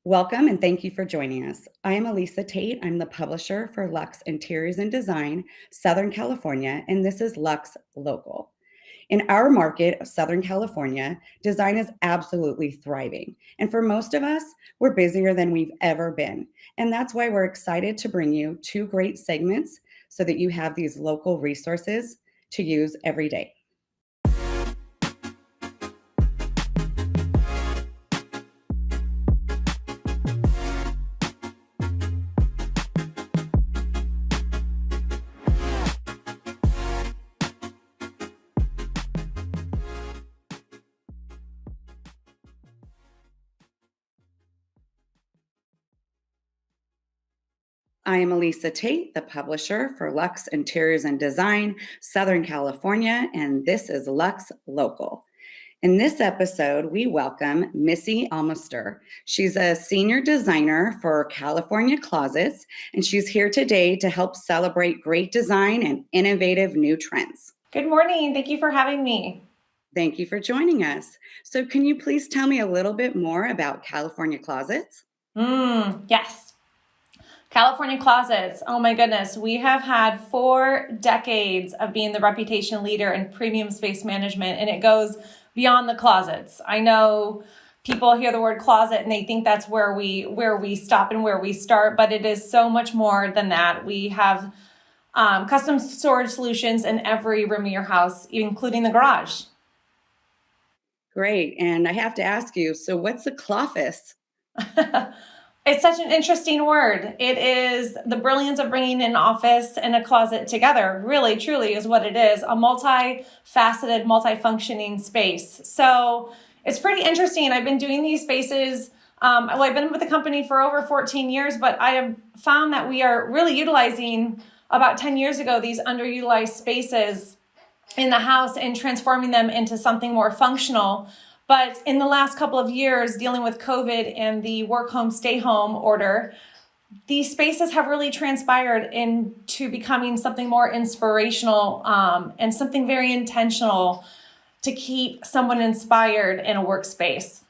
Welcome and thank you for joining us. I am Elisa Tate. I'm the publisher for Luxe Interiors and Design, Southern California, and this is Luxe Local. In our market of Southern California, design is absolutely thriving. And for most of us, we're busier than we've ever been. And that's why we're excited to bring you two great segments so that you have these local resources to use every day. I am Elisa Tate, the publisher for Luxe Interiors and Design, Southern California, and this is Luxe Local. In this episode, we welcome Missy Almaster. She's a senior designer for California Closets, and she's here today to help celebrate great design and innovative new trends. Good morning. Thank you for having me. Thank you for joining us. So can you please tell me a little bit more about California Closets? Yes. California Closets. Oh my goodness. We have had 4 decades of being the reputation leader in premium space management, and it goes beyond the closets. I know people hear the word closet and they think that's where we stop and where we start, but it is so much more than that. We have custom storage solutions in every room of your house, including the garage. Great. And I have to ask you, so what's a cloffice? It's such an interesting word. It is the brilliance of bringing an office and a closet together. Really, truly is what it is. A multi-faceted, multi-functioning space. So it's pretty interesting. I've been doing these spaces. I've been with the company for over 14 years, but I have found that we are really utilizing about 10 years ago these underutilized spaces in the house and transforming them into something more functional. But in the last couple of years, dealing with COVID and the work home, stay home order, these spaces have really transpired into becoming something more inspirational and something very intentional to keep someone inspired in a workspace.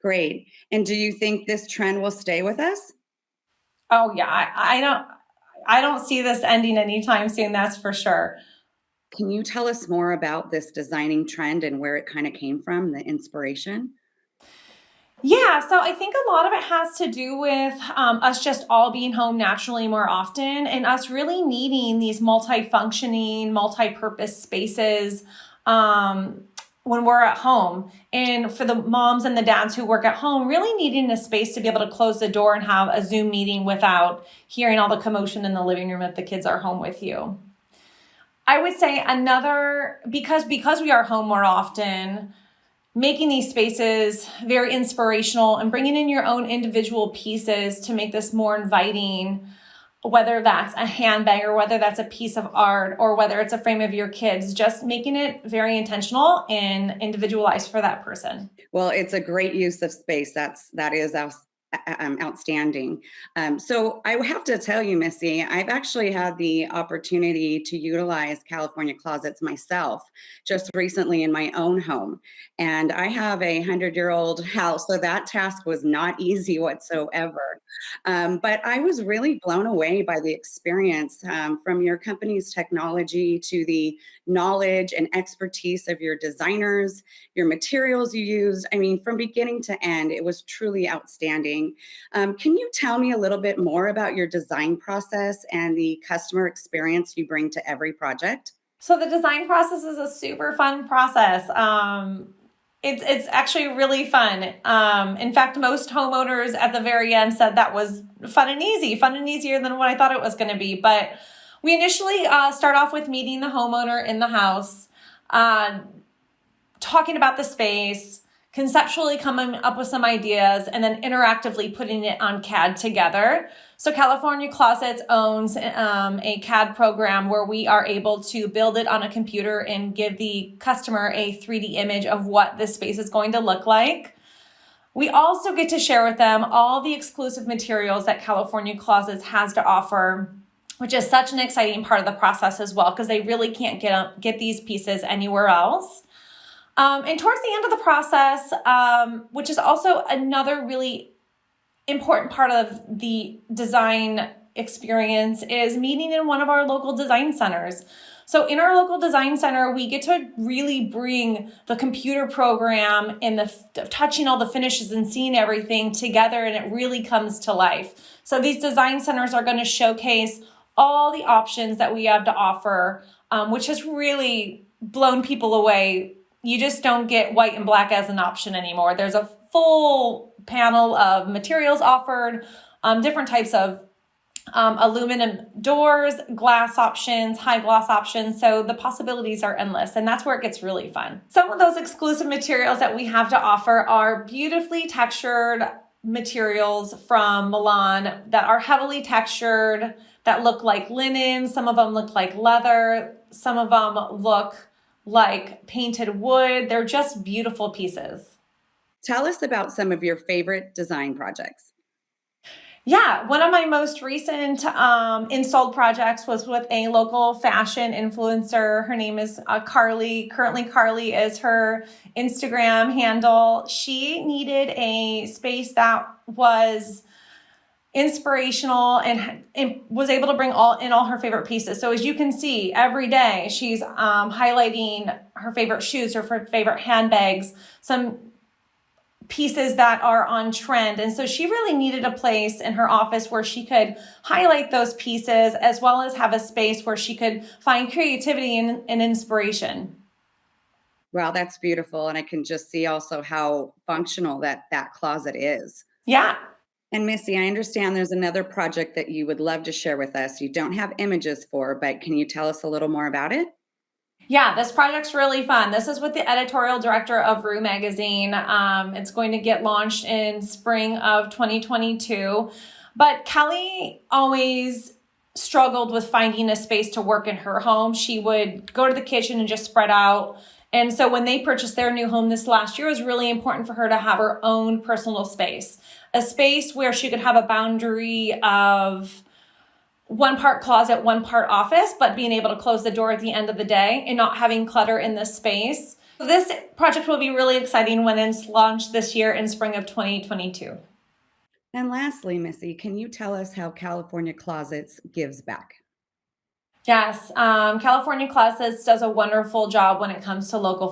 Great. And do you think this trend will stay with us? Oh yeah, I don't see this ending anytime soon, that's for sure. Can you tell us more about this designing trend and where it kind of came from, the inspiration? Yeah, so I think a lot of it has to do with us just all being home naturally more often and us really needing these multi-functioning, multi-purpose spaces when we're at home. And for the moms and the dads who work at home, really needing a space to be able to close the door and have a Zoom meeting without hearing all the commotion in the living room if the kids are home with you. I would say because we are home more often, making these spaces very inspirational and bringing in your own individual pieces to make this more inviting, whether that's a handbag or whether that's a piece of art or whether it's a frame of your kids, just making it very intentional and individualized for that person. Well, it's a great use of space. That is outstanding. So I have to tell you, Missy, I've actually had the opportunity to utilize California Closets myself just recently in my own home. And I have a 100-year-old house, so that task was not easy whatsoever. But I was really blown away by the experience from your company's technology to the knowledge and expertise of your designers, your materials you used. I mean, from beginning to end, it was truly outstanding. Can you tell me a little bit more about your design process and the customer experience you bring to every project? So the design process is a super fun process. It's actually really fun. In fact, most homeowners at the very end said that was fun and easier than what I thought it was going to be. But we initially start off with meeting the homeowner in the house, talking about the space, conceptually coming up with some ideas, and then interactively putting it on CAD together. So California Closets owns a CAD program where we are able to build it on a computer and give the customer a 3D image of what this space is going to look like. We also get to share with them all the exclusive materials that California Closets has to offer, which is such an exciting part of the process as well, because they really can't get these pieces anywhere else. And towards the end of the process, which is also another really important part of the design experience, is meeting in one of our local design centers. So in our local design center, we get to really bring the computer program and the touching all the finishes and seeing everything together, and it really comes to life. So these design centers are going to showcase all the options that we have to offer, which has really blown people away. You just don't get white and black as an option anymore. There's a full panel of materials offered, different types of aluminum doors, glass options, high gloss options. So the possibilities are endless, and that's where it gets really fun. Some of those exclusive materials that we have to offer are beautifully textured materials from Milan that are heavily textured, that look like linen. Some of them look like leather. Some of them look like painted wood. They're just beautiful pieces. Tell us about some of your favorite design projects. Yeah, one of my most recent installed projects was with a local fashion influencer. Her name is Carly. Currently, Carly is her Instagram handle. She needed a space that was inspirational and was able to bring all her favorite pieces. So as you can see, every day she's highlighting her favorite shoes, her favorite handbags, some pieces that are on trend. And so she really needed a place in her office where she could highlight those pieces, as well as have a space where she could find creativity and inspiration. Wow, that's beautiful. And I can just see also how functional that closet is. Yeah. And Missy, I understand there's another project that you would love to share with us. You don't have images for, but can you tell us a little more about it? Yeah, this project's really fun. This is with the editorial director of Rue magazine. It's going to get launched in spring of 2022. But Kelly always struggled with finding a space to work in her home. She would go to the kitchen and just spread out. And so when they purchased their new home this last year, it was really important for her to have her own personal space, a space where she could have a boundary of one part closet, one part office, but being able to close the door at the end of the day and not having clutter in this space. This project will be really exciting when it's launched this year in spring of 2022. And lastly, Missy, can you tell us how California Closets gives back? Yes, California Closets does a wonderful job when it comes to local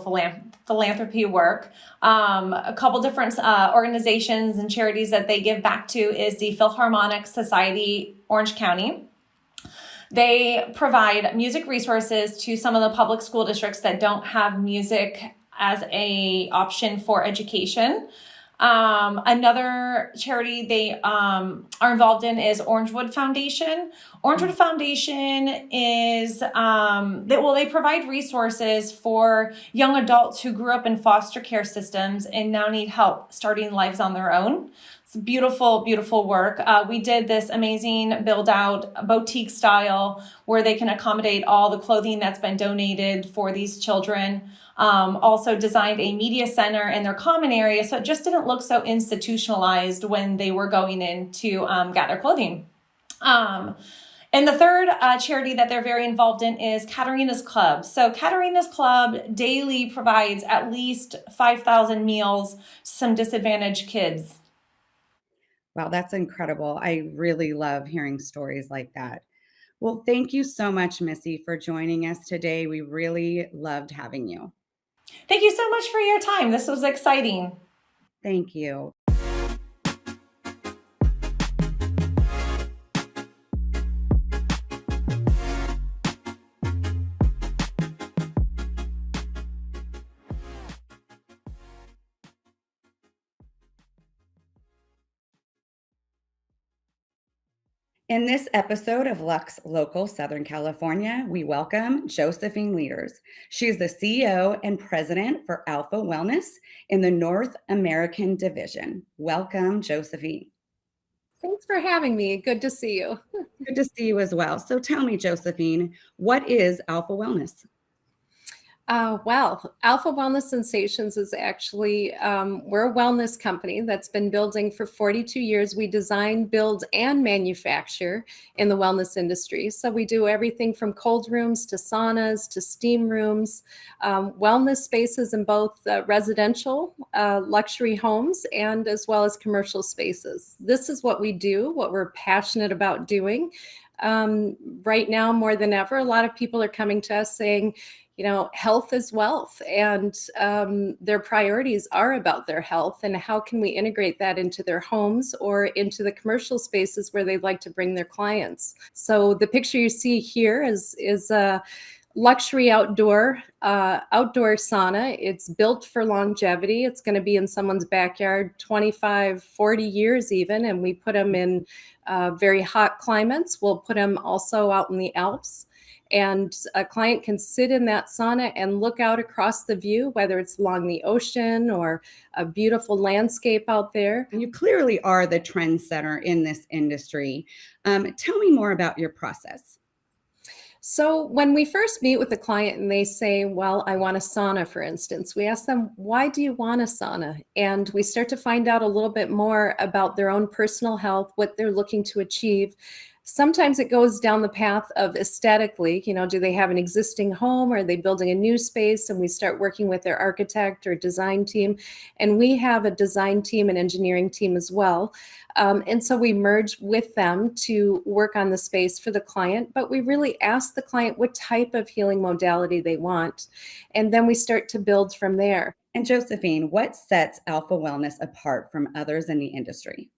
philanthropy work. A couple different organizations and charities that they give back to is the Philharmonic Society, Orange County. They provide music resources to some of the public school districts that don't have music as an option for education. Another charity they are involved in is Orangewood Foundation. Orangewood Foundation is, they provide resources for young adults who grew up in foster care systems and now need help starting lives on their own. It's beautiful, beautiful work. We did this amazing build out boutique style where they can accommodate all the clothing that's been donated for these children. Also designed a media center in their common area, so it just didn't look so institutionalized when they were going in to gather clothing. And the third charity that they're very involved in is Katerina's Club. So Katerina's Club daily provides at least 5,000 meals to some disadvantaged kids. Wow, that's incredible. I really love hearing stories like that. Well, thank you so much, Missy, for joining us today. We really loved having you. Thank you so much for your time. This was exciting. Thank you. In this episode of Luxe Local Southern California, we welcome Josephine Leaders. She is the CEO and president for Alpha Wellness in the North American division. Welcome, Josephine. Thanks for having me. Good to see you. Good to see you as well. So tell me, Josephine, what is Alpha Wellness? Well, Alpha Wellness Sensations is actually, we're a wellness company that's been building for 42 years. We design, build, and manufacture in the wellness industry. So we do everything from cold rooms to saunas to steam rooms, wellness spaces in both residential, luxury homes, and as well as commercial spaces. This is what we do, what we're passionate about doing. Right now, more than ever, a lot of people are coming to us saying, health is wealth, and their priorities are about their health. And how can we integrate that into their homes or into the commercial spaces where they'd like to bring their clients? So the picture you see here is a luxury outdoor sauna. It's built for longevity. It's going to be in someone's backyard 25, 40 years even, and we put them in very hot climates. We'll put them also out in the Alps. And a client can sit in that sauna and look out across the view, whether it's along the ocean or a beautiful landscape out there. You clearly are the trendsetter in this industry. Tell me more about your process. So when we first meet with the client and they say, well, I want a sauna, for instance, we ask them, why do you want a sauna? And we start to find out a little bit more about their own personal health, what they're looking to achieve. Sometimes it goes down the path of aesthetically, do they have an existing home, or are they building a new space? And we start working with their architect or design team. And we have a design team and engineering team as well. And so we merge with them to work on the space for the client, but we really ask the client what type of healing modality they want. And then we start to build from there. And Josephine, what sets Alpha Wellness apart from others in the industry?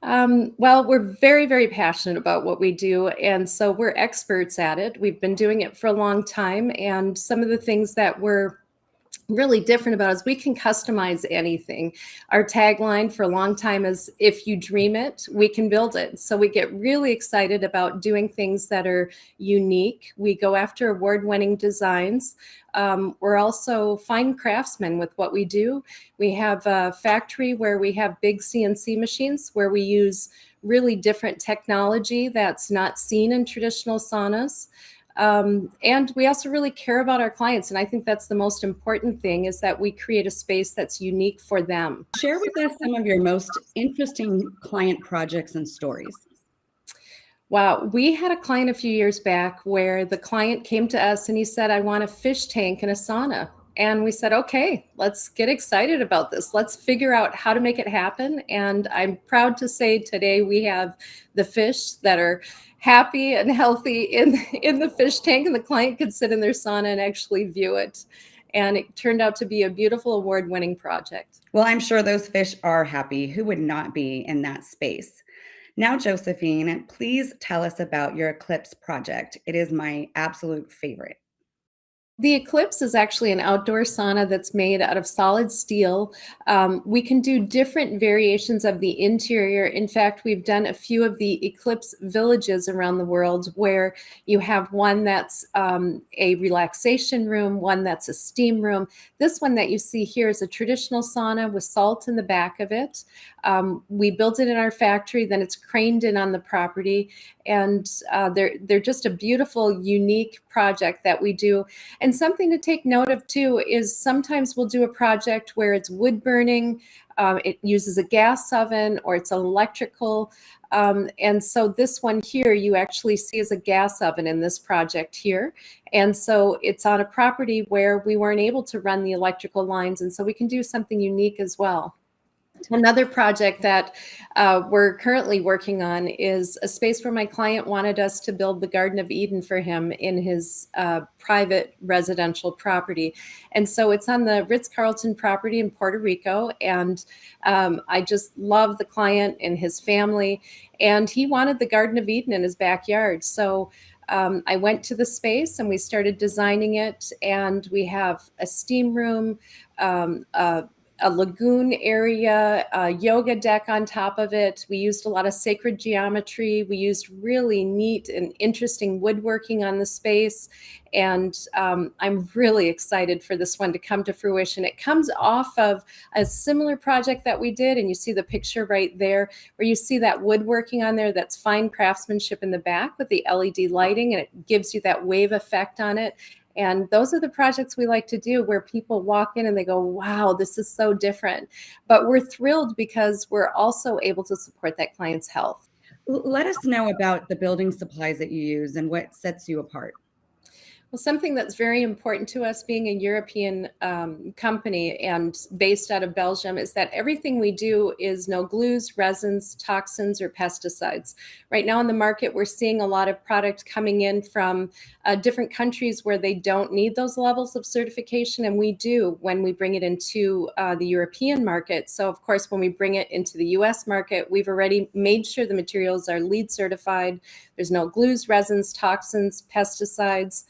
Well, we're very, very passionate about what we do. And so we're experts at it. We've been doing it for a long time. And some of the things that we're really different about is we can customize anything. Our tagline for a long time is, if you dream it, we can build it. So we get really excited about doing things that are unique. We go after award-winning designs. We're also fine craftsmen with what we do. We have a factory where we have big CNC machines where we use really different technology that's not seen in traditional saunas. And we also really care about our clients. And I think that's the most important thing, is that we create a space that's unique for them. Share with us some of your most interesting client projects and stories. Wow. We had a client a few years back where the client came to us and he said, I want a fish tank and a sauna. And we said, okay, let's get excited about this. Let's figure out how to make it happen. And I'm proud to say today we have the fish that are happy and healthy in the fish tank, and the client could sit in their sauna and actually view it. And it turned out to be a beautiful award-winning project. Well, I'm sure those fish are happy. Who would not be in that space? Now, Josephine, please tell us about your Eclipse project. It is my absolute favorite. The Eclipse is actually an outdoor sauna that's made out of solid steel. We can do different variations of the interior. In fact, we've done a few of the Eclipse villages around the world where you have one that's a relaxation room, one that's a steam room. This one that you see here is a traditional sauna with salt in the back of it. We built it in our factory, then it's craned in on the property. And they're just a beautiful, unique project that we do. And something to take note of too is sometimes we'll do a project where it's wood burning, it uses a gas oven, or it's electrical. And so this one here you actually see is a gas oven in this project here. And so it's on a property where we weren't able to run the electrical lines. And so we can do something unique as well. Another project that we're currently working on is a space where my client wanted us to build the Garden of Eden for him in his private residential property. And so it's on the Ritz-Carlton property in Puerto Rico. And I just love the client and his family. And he wanted the Garden of Eden in his backyard. So I went to the space and we started designing it. And we have a steam room, a lagoon area, a yoga deck on top of it. We used a lot of sacred geometry. We used really neat and interesting woodworking on the space. And I'm really excited for this one to come to fruition. It comes off of a similar project that we did, and you see the picture right there where you see that woodworking on there. That's fine craftsmanship in the back with the LED lighting, and it gives you that wave effect on it. And those are the projects we like to do, where people walk in and they go, wow, this is so different. But we're thrilled because we're also able to support that client's health. Let us know about the building supplies that you use and what sets you apart. Well, something that's very important to us, being a European company and based out of Belgium, is that everything we do is no glues, resins, toxins, or pesticides. Right now in the market, we're seeing a lot of product coming in from different countries where they don't need those levels of certification, and we do when we bring it into the European market. So of course, when we bring it into the US market, we've already made sure the materials are LEED certified. There's no glues, resins, toxins, pesticides.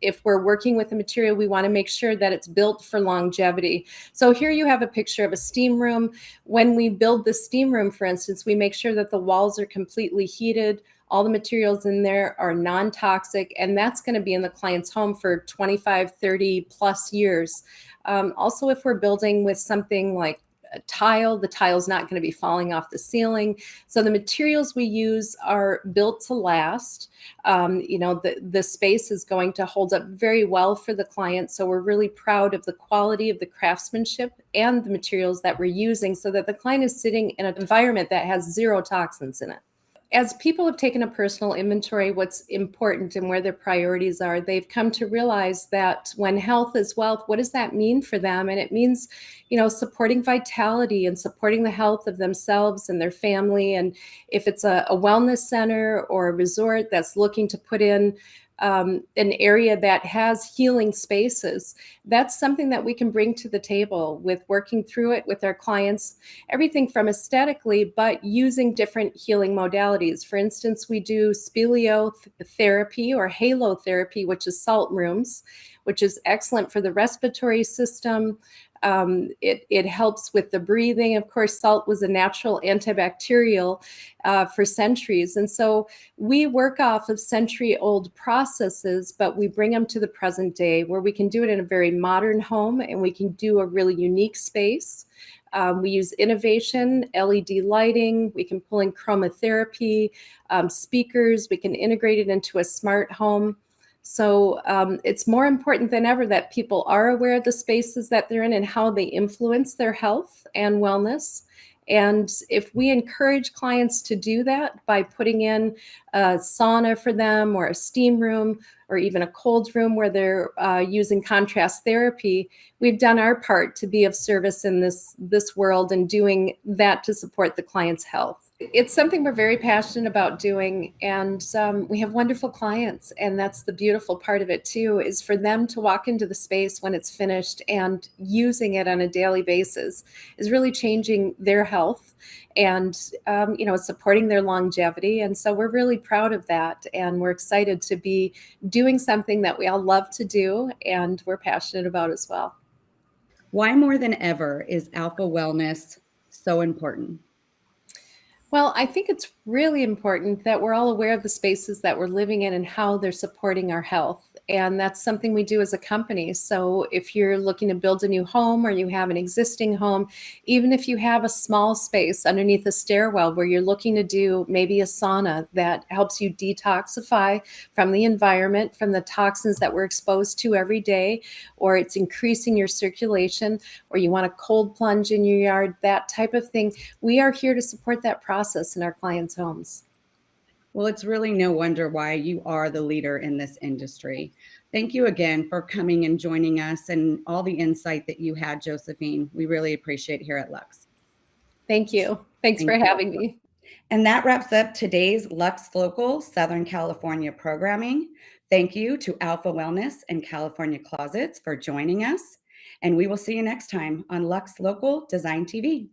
If we're working with a material, we want to make sure that it's built for longevity. So here you have a picture of a steam room. When we build the steam room, for instance, we make sure that the walls are completely heated. All the materials in there are non-toxic, and that's going to be in the client's home for 25, 30 plus years. Also, if we're building with something like a tile, the tile's not going to be falling off the ceiling. So the materials we use are built to last. The space is going to hold up very well for the client. So we're really proud of the quality of the craftsmanship and the materials that we're using, so that the client is sitting in an environment that has zero toxins in it. As people have taken a personal inventory, what's important and where their priorities are, they've come to realize that when health is wealth, what does that mean for them? And it means, supporting vitality and supporting the health of themselves and their family. And if it's a wellness center or a resort that's looking to put in an area that has healing spaces, that's something that we can bring to the table with working through it with our clients, everything from aesthetically, but using different healing modalities. For instance, we do speleotherapy or halotherapy, which is salt rooms, which is excellent for the respiratory system. It helps with the breathing. Of course, salt was a natural antibacterial for centuries. And so we work off of century-old processes, but we bring them to the present day, where we can do it in a very modern home, and we can do a really unique space. We use innovation, LED lighting, we can pull in chromotherapy, speakers, we can integrate it into a smart home. So it's more important than ever that people are aware of the spaces that they're in and how they influence their health and wellness. And if we encourage clients to do that by putting in a sauna for them, or a steam room, or even a cold room where they're using contrast therapy, we've done our part to be of service in this world and doing that to support the client's health. It's something we're very passionate about doing, and we have wonderful clients, and that's the beautiful part of it too, is for them to walk into the space when it's finished and using it on a daily basis is really changing their health and supporting their longevity. And so we're really proud of that, and we're excited to be doing something that we all love to do and we're passionate about as well. Why more than ever is alpha wellness so important? Well, I think it's really important that we're all aware of the spaces that we're living in and how they're supporting our health. And that's something we do as a company. So if you're looking to build a new home, or you have an existing home, even if you have a small space underneath a stairwell where you're looking to do maybe a sauna that helps you detoxify from the environment, from the toxins that we're exposed to every day, or it's increasing your circulation, or you want a cold plunge in your yard, that type of thing, we are here to support that process in our clients' homes. Well, it's really no wonder why you are the leader in this industry. Thank you again for coming and joining us, and all the insight that you had, Josephine. We really appreciate it here at Luxe. Thank you. Thanks for Thank you. having me. And that wraps up today's Luxe Local Southern California programming. Thank you to Alpha Wellness and California Closets for joining us. And we will see you next time on Luxe Local Design TV.